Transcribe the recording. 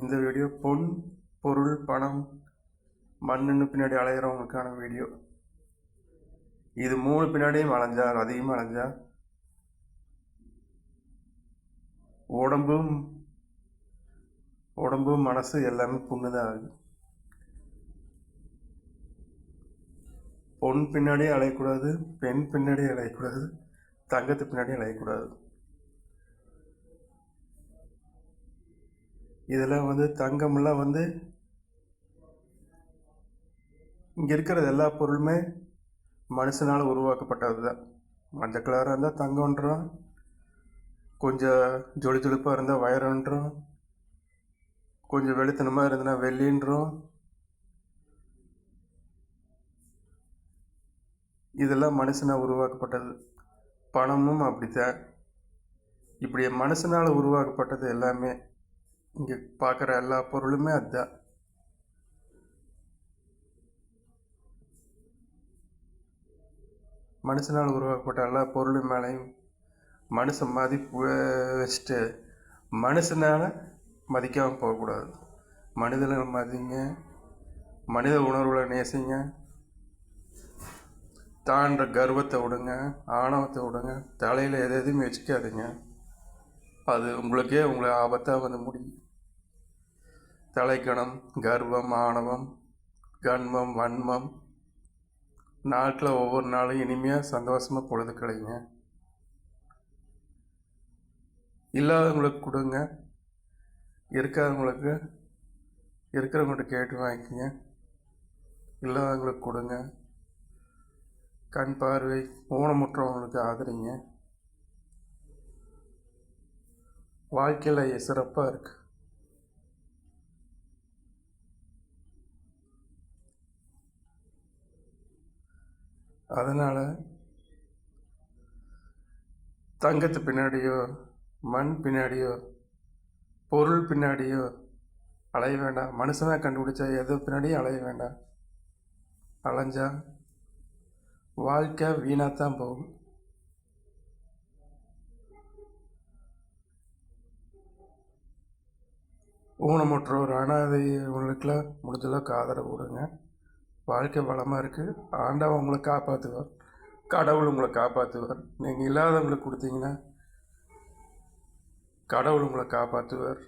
இந்த வீடியோ பொன், பொருள், பணம், மண்ணுன்னு பின்னாடி அலையிறவங்களுக்கான வீடியோ. இது 3 பின்னாடியும் அலைஞ்சா, அதிகமாக அலைஞ்சா உடம்பு மனசு எல்லாமே புண்ணுதான் ஆகுது. பொன் பின்னாடியே அலையக்கூடாது, பெண் பின்னாடியே அலையக்கூடாது, தங்கத்து பின்னாடியே அலையக்கூடாது. இதெல்லாம் தங்கமெல்லாம் இங்கே இருக்கிறது எல்லா பொருளுமே மனுஷனால் உருவாக்கப்பட்டது தான். மஞ்சள் கலராக இருந்தால் தங்கம்ன்றோம், கொஞ்சம் ஜொலி ஜொலிப்பாக இருந்தால் வைரன்றோம், கொஞ்சம் வெளுத்தனமாக இருந்ததுன்னா வெள்ளின்றோம். இதெல்லாம் மனுஷனால் உருவாக்கப்பட்டது. பணமும் அப்படித்தான். இப்படி மனுஷனால் உருவாக்கப்பட்டது எல்லாமே. இங்கே பார்க்குற எல்லா பொருளுமே அதுதான். மனுஷனால் உருவாக்கப்பட்ட எல்லா பொருளும் மேலேயும் மனுஷன் மதிப்பு வச்சுட்டு மனுஷனால் மதிக்காமல் போகக்கூடாது. மனிதனை மதிங்க, மனித உணர்வுகளை நேசிங்க, தான்ற கர்வத்தை விடுங்க, ஆணவத்தை விடுங்க, தலையில் எதையுமே வச்சுக்காதீங்க. அது உங்களை ஆபத்தாக முடியும். தலைக்கணம், கர்வம், ஆணவம், கண்மம், வன்மம். நாட்டில் ஒவ்வொரு நாளும் இனிமையாக சந்தோஷமாக பொழுது கழிங்க. இல்லாதவங்களுக்கு கொடுங்க, இருக்கிறவங்கள்ட்ட கேட்டு வாங்கிக்கோங்க. இல்லாதவங்களுக்கு கொடுங்க. கண் பார்வை ஊனமுற்றவங்களுக்கு ஆதரிங்க. வாழ்க்கையில் சிறப்பாக இருக்கு. அதனால் தங்கத்து பின்னாடியோ, மண் பின்னாடியோ, பொருள் பின்னாடியோ அலைய வேண்டாம். மனுஷனாக கண்டுபிடிச்சா எது பின்னாடியும் அலைய வேண்டாம். அலைஞ்சா வாழ்க்கை வீணாகத்தான் போகும். ஊனமுற்றோர், அனாதை, இவங்களுக்கெல்லாம் முடிஞ்சளவுக்கு ஆதரவு கொடுங்க. வாழ்க்கை வளமாக இருக்குது. ஆண்டவன் உங்களை காப்பாற்றுவார், கடவுள் உங்களை காப்பாற்றுவார். நீங்கள் இல்லாதவங்களுக்கு கொடுத்தீங்கன்னா கடவுள் உங்களை காப்பாற்றுவார்.